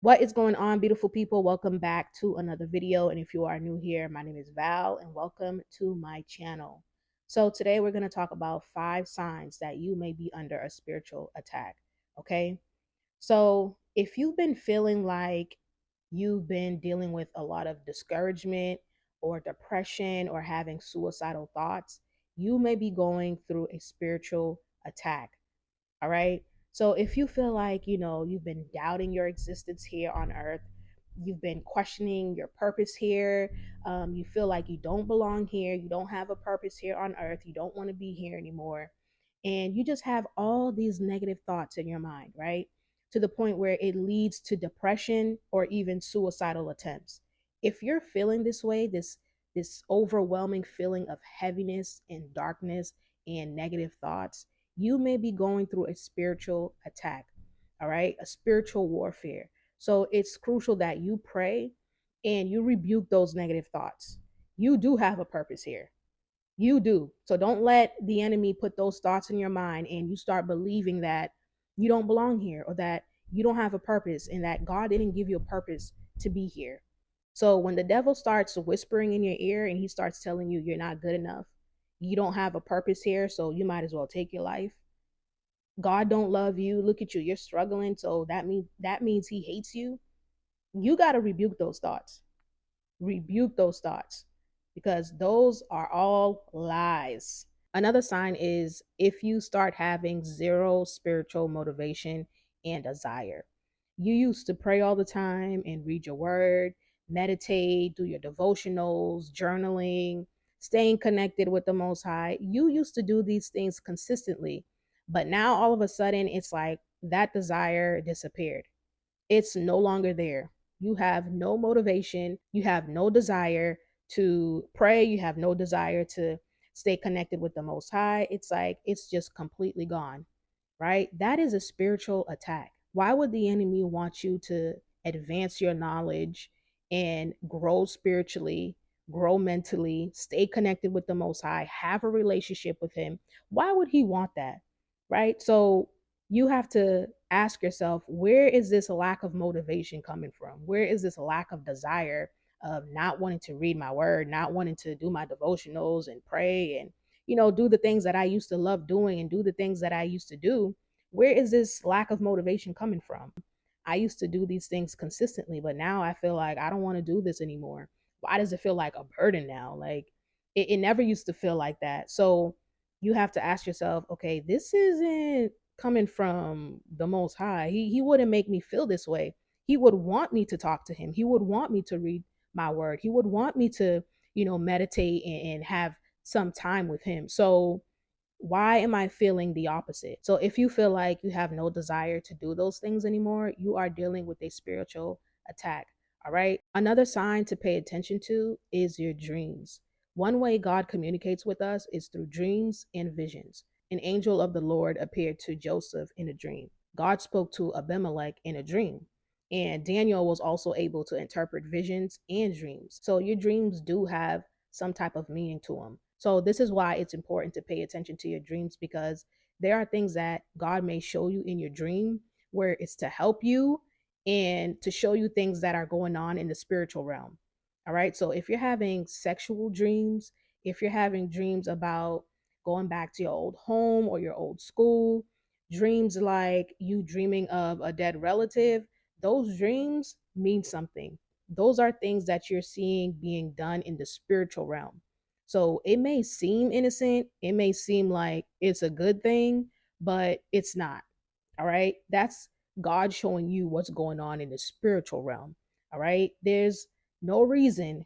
What is going on, beautiful people? Welcome back to another video. And if you are new here, my name is Val and welcome to my channel. So today we're going to talk about 5 signs that you may be under a spiritual attack. Okay. So if you've been feeling like you've been dealing with a lot of discouragement or depression or having suicidal thoughts, you may be going through a spiritual attack. All right. So if you feel like, you've been doubting your existence here on earth, you've been questioning your purpose here, you feel like you don't belong here, you don't have a purpose here on earth, you don't want to be here anymore, and you just have all these negative thoughts in your mind, right? To the point where it leads to depression or even suicidal attempts. If you're feeling this way, this overwhelming feeling of heaviness and darkness and negative thoughts, you may be going through a spiritual attack, all right, a spiritual warfare. So it's crucial that you pray and you rebuke those negative thoughts. You do have a purpose here. You do. So don't let the enemy put those thoughts in your mind and you start believing that you don't belong here or that you don't have a purpose and that God didn't give you a purpose to be here. So when the devil starts whispering in your ear and he starts telling you you're not good enough, you don't have a purpose here, so you might as well take your life. God don't love you. Look at you. You're struggling. So that means he hates you. You got to rebuke those thoughts. Rebuke those thoughts because those are all lies. Another sign is if you start having zero spiritual motivation and desire. You used to pray all the time and read your word, meditate, do your devotionals, journaling, staying connected with the Most High. You used to do these things consistently, but now all of a sudden it's like that desire disappeared. It's no longer there. You have no motivation, you have no desire to pray, you have no desire to stay connected with the Most High. It's like it's just completely gone, right? That is a spiritual attack. Why would the enemy want you to advance your knowledge and grow spiritually, grow mentally, stay connected with the Most High, have a relationship with Him? Why would He want that, right? So you have to ask yourself, where is this lack of motivation coming from? Where is this lack of desire of not wanting to read my word, not wanting to do my devotionals and pray and do the things that I used to love doing and do the things that I used to do? Where is this lack of motivation coming from? I used to do these things consistently, but now I feel like I don't want to do this anymore. Why does it feel like a burden now? Like it never used to feel like that. So you have to ask yourself, okay, this isn't coming from the Most High. He wouldn't make me feel this way. He would want me to talk to him. He would want me to read my word. He would want me to, meditate and have some time with him. So why am I feeling the opposite? So if you feel like you have no desire to do those things anymore, you are dealing with a spiritual attack. All right. Another sign to pay attention to is your dreams. One way God communicates with us is through dreams and visions. An angel of the Lord appeared to Joseph in a dream. God spoke to Abimelech in a dream. And Daniel was also able to interpret visions and dreams. So your dreams do have some type of meaning to them. So this is why it's important to pay attention to your dreams, because there are things that God may show you in your dream where it's to help you and to show you things that are going on in the spiritual realm. All right. So if you're having sexual dreams, if you're having dreams about going back to your old home or your old school, dreams like you dreaming of a dead relative, those dreams mean something. Those are things that you're seeing being done in the spiritual realm. So it may seem innocent, it may seem like it's a good thing, but it's not. All right. That's God showing you what's going on in the spiritual realm. All right. There's no reason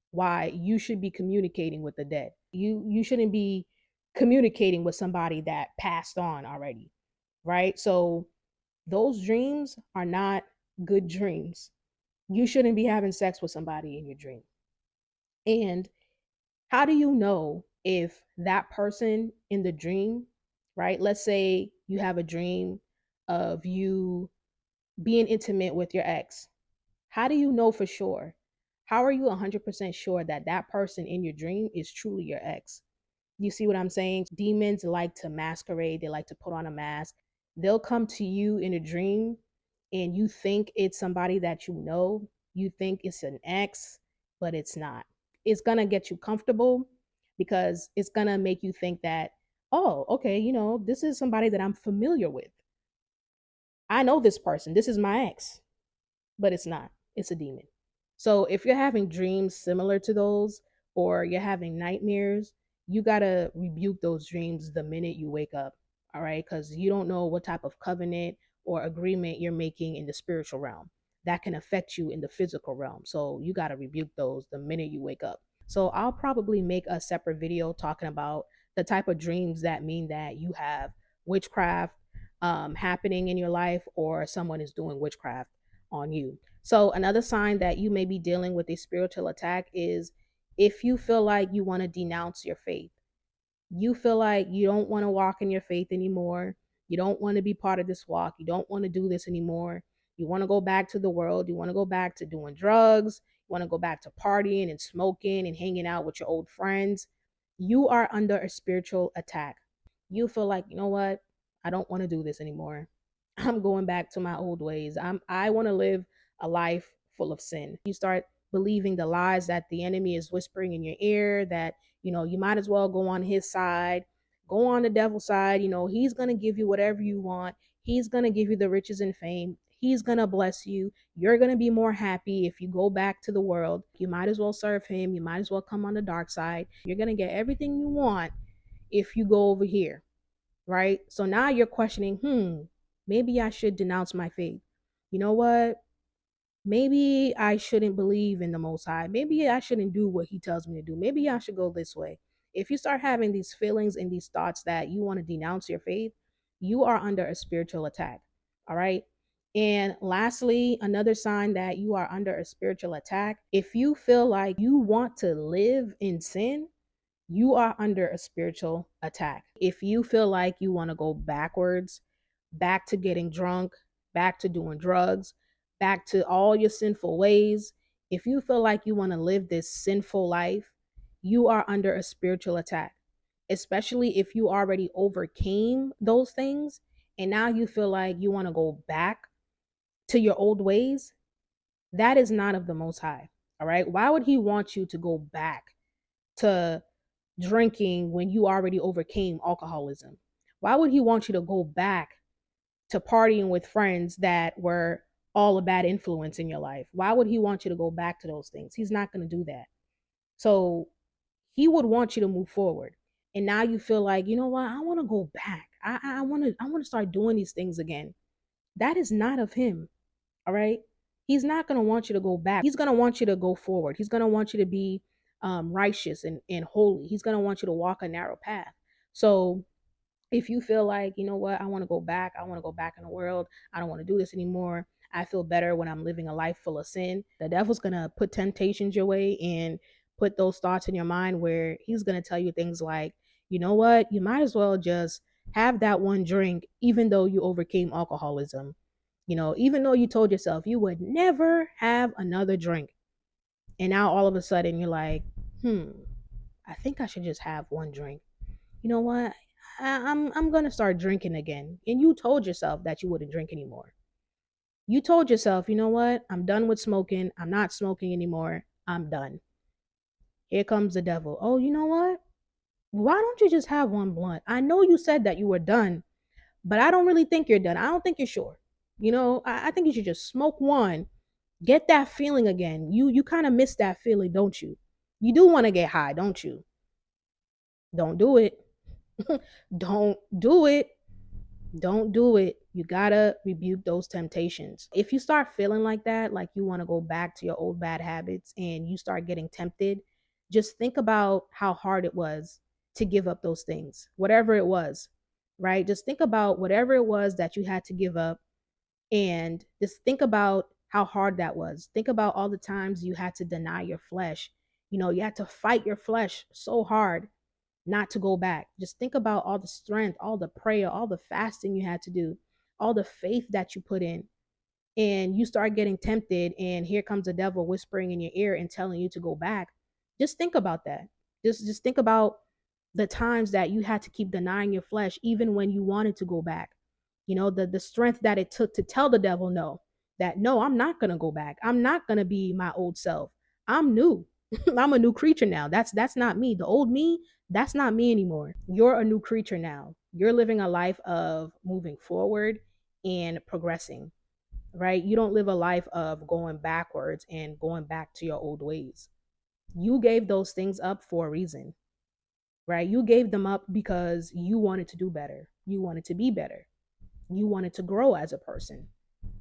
why you should be communicating with the dead. You shouldn't be communicating with somebody that passed on already. Right. So those dreams are not good dreams. You shouldn't be having sex with somebody in your dream. And how do you know if that person in the dream, right? Let's say you have a dream of you being intimate with your ex. How do you know for sure? How are you 100% sure that that person in your dream is truly your ex? You see what I'm saying? Demons like to masquerade, they like to put on a mask. They'll come to you in a dream and you think it's somebody that you know, you think it's an ex, but it's not. It's going to get you comfortable because it's going to make you think that, oh, okay, this is somebody that I'm familiar with. I know this person. This is my ex, but it's not. It's a demon. So if you're having dreams similar to those, or you're having nightmares, you got to rebuke those dreams the minute you wake up. All right. Because you don't know what type of covenant or agreement you're making in the spiritual realm that can affect you in the physical realm. So you got to rebuke those the minute you wake up. So I'll probably make a separate video talking about the type of dreams that mean that you have witchcraft happening in your life, or someone is doing witchcraft on you. So, another sign that you may be dealing with a spiritual attack is if you feel like you want to denounce your faith. You feel like you don't want to walk in your faith anymore. You don't want to be part of this walk. You don't want to do this anymore. You want to go back to the world. You want to go back to doing drugs. You want to go back to partying and smoking and hanging out with your old friends. You are under a spiritual attack. You feel like, you know what? I don't want to do this anymore. I'm going back to my old ways. I want to live a life full of sin. You start believing the lies that the enemy is whispering in your ear, that you might as well go on his side, go on the devil's side. He's going to give you whatever you want. He's going to give you the riches and fame. He's going to bless you. You're going to be more happy if you go back to the world. You might as well serve him. You might as well come on the dark side. You're going to get everything you want if you go over here, right? So now you're questioning, maybe I should denounce my faith. You know what? Maybe I shouldn't believe in the Most High. Maybe I shouldn't do what He tells me to do. Maybe I should go this way. If you start having these feelings and these thoughts that you want to denounce your faith, you are under a spiritual attack. All right. And lastly, another sign that you are under a spiritual attack, if you feel like you want to live in sin, you are under a spiritual attack. If you feel like you want to go backwards, back to getting drunk, back to doing drugs, back to all your sinful ways, if you feel like you want to live this sinful life, you are under a spiritual attack, especially if you already overcame those things and now you feel like you want to go back to your old ways. That is not of the Most High. All right. Why would He want you to go back to drinking when you already overcame alcoholism? Why would He want you to go back to partying with friends that were all a bad influence in your life? Why would He want you to go back to those things? He's not going to do that. So He would want you to move forward. And now you feel like, you know what? I want to go back. I want to start doing these things again. That is not of Him. All right. He's not going to want you to go back. He's going to want you to go forward. He's going to want you to be righteous and holy. He's going to want you to walk a narrow path. So if you feel like, you know what, I want to go back, I want to go back in the world, I don't want to do this anymore, I feel better when I'm living a life full of sin, the devil's going to put temptations your way and put those thoughts in your mind where he's going to tell you things like, you know what, you might as well just have that one drink, even though you overcame alcoholism. Even though you told yourself you would never have another drink. And now all of a sudden you're like, I think I should just have one drink. You know what? I'm gonna start drinking again. And you told yourself that you wouldn't drink anymore. You told yourself, you know what? I'm done with smoking. I'm not smoking anymore. I'm done. Here comes the devil. Oh, you know what? Why don't you just have one blunt? I know you said that you were done, but I don't really think you're done. I don't think you're sure. I think you should just smoke one. Get that feeling again. You kind of miss that feeling, don't you? You do want to get high, don't you? Don't do it. Don't do it. Don't do it. You gotta rebuke those temptations. If you start feeling like that, like you want to go back to your old bad habits and you start getting tempted, just think about how hard it was to give up those things, whatever it was, right? Just think about whatever it was that you had to give up and just think about how hard that was. Think about all the times you had to deny your flesh. You had to fight your flesh so hard not to go back. Just think about all the strength, all the prayer, all the fasting you had to do, all the faith that you put in. And you start getting tempted, and here comes the devil whispering in your ear and telling you to go back. Just think about that. Just think about the times that you had to keep denying your flesh, even when you wanted to go back. The strength that it took to tell the devil no, that no, I'm not going to go back. I'm not going to be my old self. I'm new. I'm a new creature now. That's not me. The old me, that's not me anymore. You're a new creature now. You're living a life of moving forward and progressing, right? You don't live a life of going backwards and going back to your old ways. You gave those things up for a reason, right? You gave them up because you wanted to do better. You wanted to be better. You wanted to grow as a person.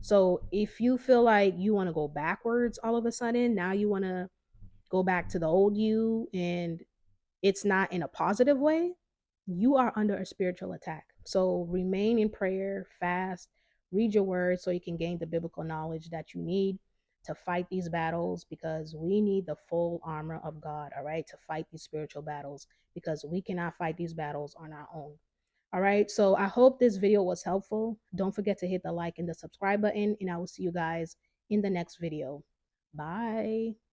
So if you feel like you want to go backwards all of a sudden, now you want to go back to the old you and it's not in a positive way, you are under a spiritual attack. So remain in prayer, fast, read your word so you can gain the biblical knowledge that you need to fight these battles, because we need the full armor of God, all right, to fight these spiritual battles, because we cannot fight these battles on our own. All right, so I hope this video was helpful. Don't forget to hit the like and the subscribe button, and I will see you guys in the next video. Bye.